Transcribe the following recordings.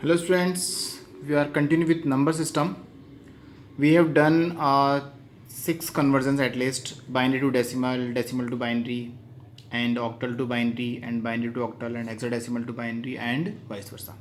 Hello students, we are continuing with number system. We have done 6 conversions at least: binary to decimal, decimal to binary, and octal to binary, and binary to octal, and hexadecimal to binary, and vice versa.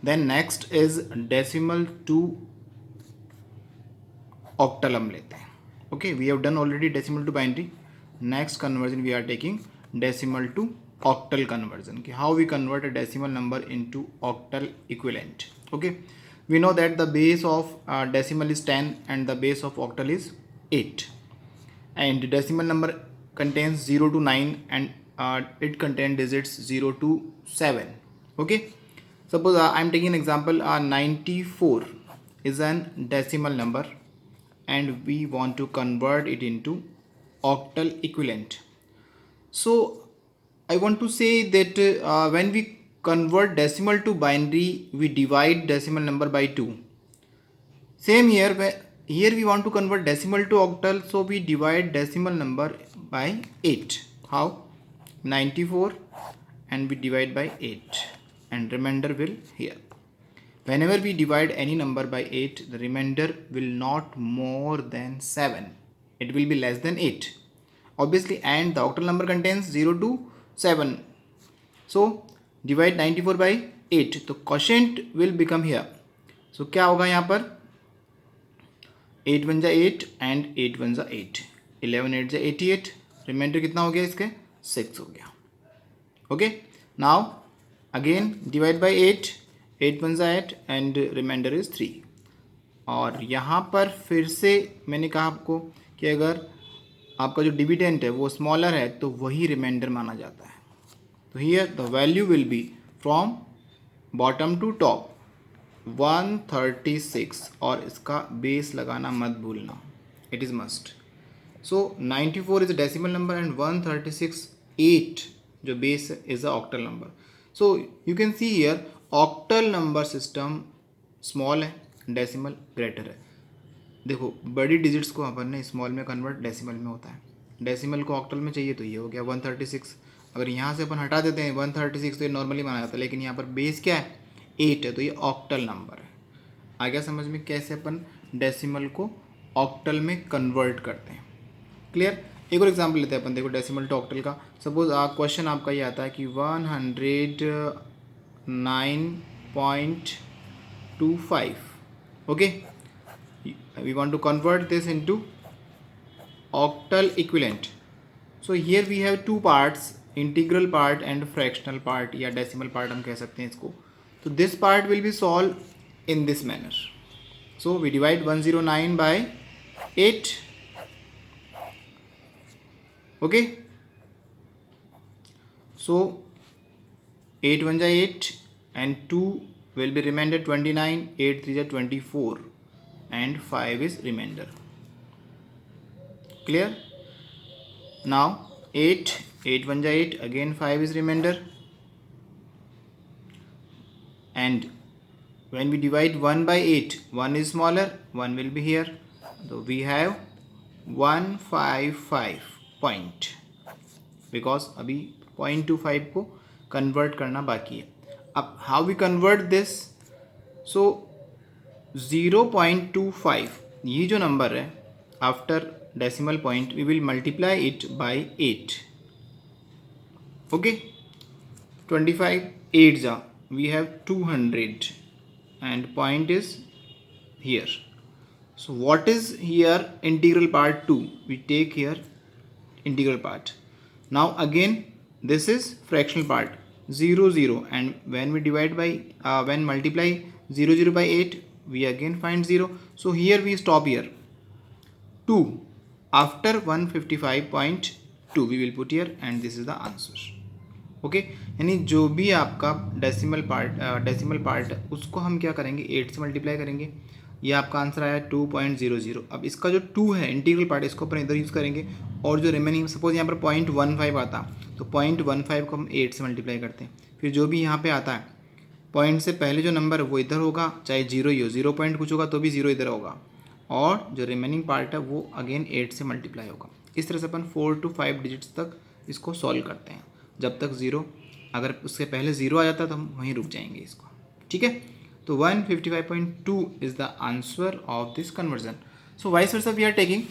Then next is decimal to octal हम लेते हैं. Okay, we have done already decimal to binary. Next conversion we are taking decimal to octal conversion. Okay, how we convert a decimal number into octal equivalent. Okay, we know that the base of decimal is 10 and the base of octal is 8, and decimal number contains 0 to 9 and it contains digits 0 to 7. Okay, suppose I am taking an example. 94 is an decimal number and we want to convert it into octal equivalent. So I want to say that when we convert decimal to binary, we divide decimal number by 2. Same here, here we want to convert decimal to octal, so we divide decimal number by 8. How? 94 and we divide by 8 and remainder will here. Whenever we divide any number by 8, the remainder will not more than 7. It will be less than 8. Obviously, and the octal number contains 0 to 7. So, divide 94 by 8. तो quotient will become here. So, क्या होगा यहाँ पर? 8 1 जा 8 and 8 1 जा 8. 11 8 जा 88. Remainder कितना हो गया इसके? 6 हो गया. Okay. Now, again divide by 8. 8 1 जा 8 and remainder is 3. और यहाँ पर फिर से मैंने कहा आपको कि अगर आपका जो डिविडेंट है वो स्मॉलर है तो वही रिमाइंडर माना जाता है. तो here the value will be from bottom to top 136 और इसका बेस लगाना मत भूलना, it is must. So 94 is a decimal number and 136 8 जो base is a octal number. So you can see here octal number system small है, decimal greater है. देखो बड़ी डिजिट्स को अपन ने स्मॉल में कन्वर्ट डेसिमल में होता है, डेसिमल को ऑक्टल में चाहिए तो ये हो गया 136. अगर यहाँ से अपन हटा देते हैं 136 तो ये नॉर्मली माना जाता है, लेकिन यहाँ पर बेस क्या है 8 है तो ये ऑक्टल नंबर है. आ गया समझ में कैसे अपन डेसिमल को ऑक्टल में कन्वर्ट करते हैं. क्लियर. एक और एग्जाम्पल लेते हैं अपन. देखो डेसिमल टू ऑक्टल का. सपोज क्वेश्चन आपका ये आता है कि 109.25. Okay, we want to convert this into octal equivalent. So here we have two parts, integral part and fractional part या decimal part हम कह सकते हैं इसको. So this part will be solved in this manner. So we divide 109 by 8. Okay, so 8 1 जा 8 and 2 will be remainder 29, 8 3 जा 24 and 5 is remainder. Clear. Now 8 1 ja 8, again 5 is remainder, and when we divide 1 by 8, 1 is smaller, 1 will be here, so we have 155 point, because अभी 0.25 को convert करना बाकी है. अब how we convert this? So 0.25 ये जो number है after decimal point we will multiply it by 8. Okay, 25 8 जा we have 200 and point is here. So what is here integral part 2? We take here integral part. Now again this is fractional part 0 0 and when we divide by when multiply 0 0 by 8 we again find 0. So here we stop here 2 after 155.2 we will put here and this is the answer. Okay, यानी जो भी आपका decimal part है उसको हम क्या करेंगे 8 से मल्टीप्लाई करेंगे. ये आपका आंसर आया 2.00. अब इसका जो 2 है इंटीग्रल पार्ट इसको अपन इधर यूज़ करेंगे और जो रिमेनिंग सपोज यहाँ पर 0.15 आता तो 0.15 को हम 8 से मल्टीप्लाई करते हैं. फिर जो भी यहाँ पे आता है पॉइंट से पहले जो नंबर है वो इधर होगा, चाहे 0 ही हो, 0 पॉइंट कुछ होगा तो भी 0 इधर होगा, और जो रिमेनिंग पार्ट है वो अगेन 8 से मल्टीप्लाई होगा. इस तरह से अपन 4 to 5 डिजिट्स तक इसको सॉल्व करते हैं. जब तक 0, अगर उससे पहले 0 आ जाता है तो हम वहीं रुक जाएंगे इसको. ठीक है. तो 155.2 is the answer of this conversion. So vice versa we are taking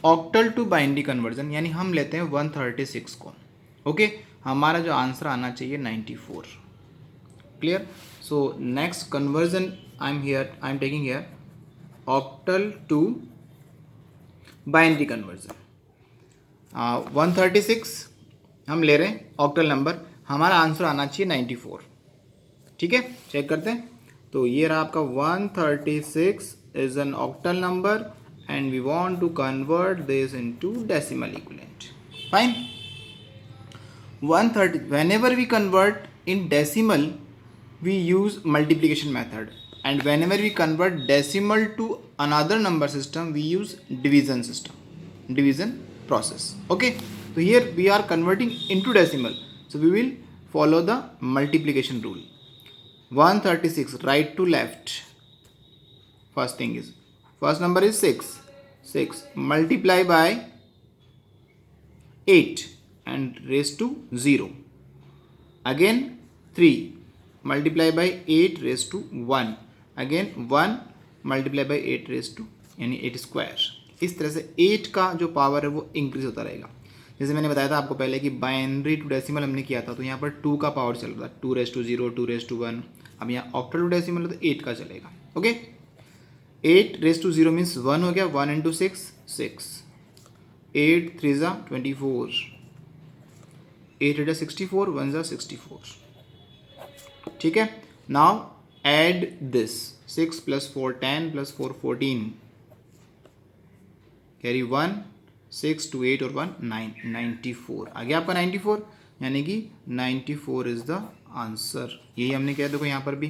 octal to binary conversion, यानी हम लेते हैं 136 को. ओके हमारा जो आंसर आना चाहिए 94. Clear. So next conversion I am taking here octal to binary conversion. 136 हम ले रहे हैं ऑक्टल नंबर, हमारा आंसर आना चाहिए 94. ठीक है चेक करते हैं. तो ये रहा आपका 136 is an octal number and we want to convert this into decimal equivalent. Fine. 130, whenever we convert in decimal we use multiplication method, and whenever we convert decimal to another number system we use division system, division process. Okay, so here we are converting into decimal, so we will follow the multiplication rule. 136 right to left. First thing is, first number is 6. 6 multiply by 8 and raised to 0. Again 3 multiply by 8 raised to 1. Again 1 multiply by 8 raised to यानी 8 square. इस तरह से 8 का जो power है वो increase होता रहेगा. जैसे मैंने बताया था आपको पहले कि बाइनरी टू डेसिमल हमने किया था, तो यहाँ पर 2 का पावर चल रहा था, 2 रेज टू 0, 2 रेज टू 1. अब यहाँ ऑक्टल टू डेसिमल है तो 8 का चलेगा. ओके 8 रेज टू 0 मीन्स 1 हो गया. 1 इंटू 6 6. 8 3 ज़ा 24. 8 8 64. 1 ज़ा 64. ठीक है. Now add this 6 plus 4 10 plus 4 14. Carry 1 6 2 8 और 1 9 94. आ गया आपका 94, यानी कि 94 इज द आंसर. यही हमने किया. देखो यहाँ पर भी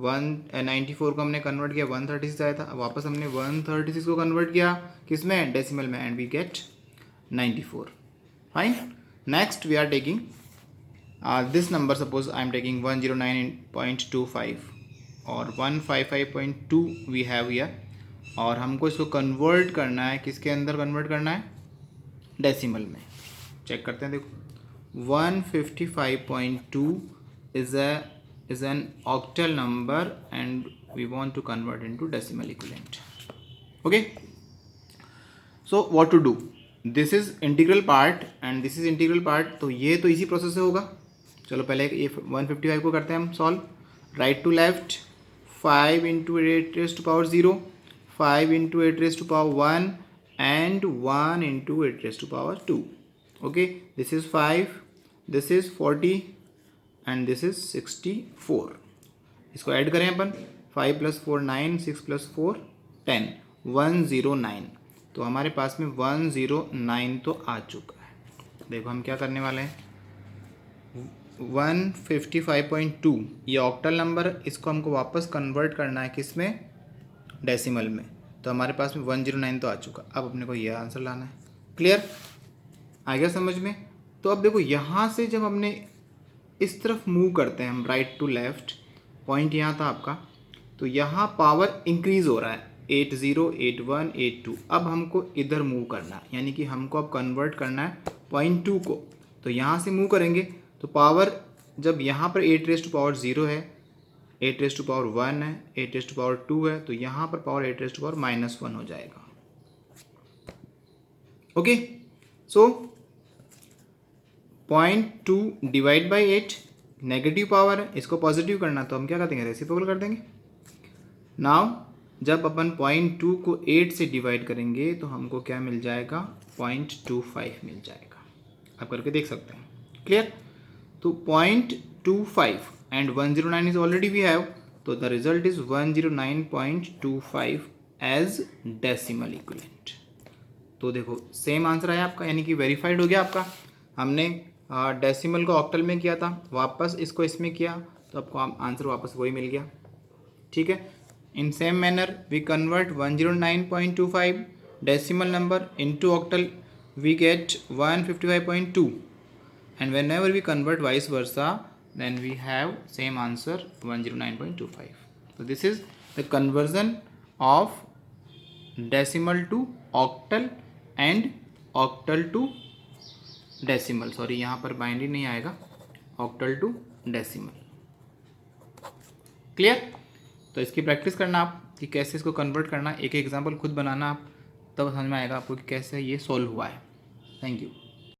94 को हमने कन्वर्ट किया, 136 आया था. अब वापस हमने 136 को कन्वर्ट किया किस में, डेसिमल में, and we get 94. Fine. Next we are taking this number. Suppose I am taking 109.25 और 155.2 वी हैव हियर, और हमको इसको कन्वर्ट करना है. किसके अंदर कन्वर्ट करना है, डेसिमल में. चेक करते हैं. देखो 155.2 is an octal number and we want to convert into decimal equivalent. Okay, so what to do, this is integral part and this is integral part. तो ये तो इसी प्रोसेस से होगा. चलो पहले ये 155 को करते हैं हम solve. Right to left. 5 into 8 raise to power 0, 5 into 8 raise to power 1 and 1 into 8 raised to power 2. Okay, this is 5, this is 40 and this is 64. इसको ऐड करें अपन. 5 प्लस 4 9, 6 प्लस 4 10, 109. तो हमारे पास में 109 तो आ चुका है. देखो हम क्या करने वाले हैं, 155.2 ये ऑक्टल नंबर, इसको हमको वापस कन्वर्ट करना है किस में, डेसिमल में. तो हमारे पास में 109 तो आ चुका. अब अपने को यह आंसर लाना है. क्लियर, आ गया समझ में. तो अब देखो यहाँ से जब हमने इस तरफ मूव करते हैं हम, राइट टू लेफ्ट, पॉइंट यहाँ था आपका, तो यहाँ पावर इंक्रीज हो रहा है 80 81 82. अब हमको इधर मूव करना है, यानी कि हमको अब कन्वर्ट करना है 0.2 को. तो यहाँ से मूव करेंगे तो पावर जब यहाँ पर 8 रेज टू पावर 0 है, 8 रेज टू पावर 1 है, 8 रेज टू पावर 2 है, तो यहाँ पर पावर 8 रेज टू पावर -1 हो जाएगा. Okay, so 0.2 divide by 8 negative power है, इसको पॉजिटिव करना, तो हम क्या कर देंगे, रेसिप्रोकल कर देंगे. नाउ जब अपन 0.2 को 8 से डिवाइड करेंगे तो हमको क्या मिल जाएगा, 0.25 मिल जाएगा. आप करके देख सकते हैं. क्लियर. तो 0.25 and 109 is already we have, so the result is 109.25 as decimal equivalent. तो देखो सेम आंसर आया आपका, यानी कि वेरीफाइड हो गया आपका. हमने डेसिमल को ऑक्टल में किया था, वापस इसको इसमें किया, तो आपको आंसर वापस वही मिल गया. ठीक है. In same manner we convert 109.25 decimal number into octal, we get 155.2, and whenever we convert vice versa then we have same answer 109.25. so this is the conversion of decimal to octal and octal to decimal. Sorry यहाँ पर binary नहीं आएगा, octal to decimal. Clear. तो तो इसकी practice करना आप कि कैसे इसको कन्वर्ट करना, एक एग्जाम्पल खुद बनाना आप, तब समझ में आएगा आपको कि कैसे ये सॉल्व हुआ है। Thank you.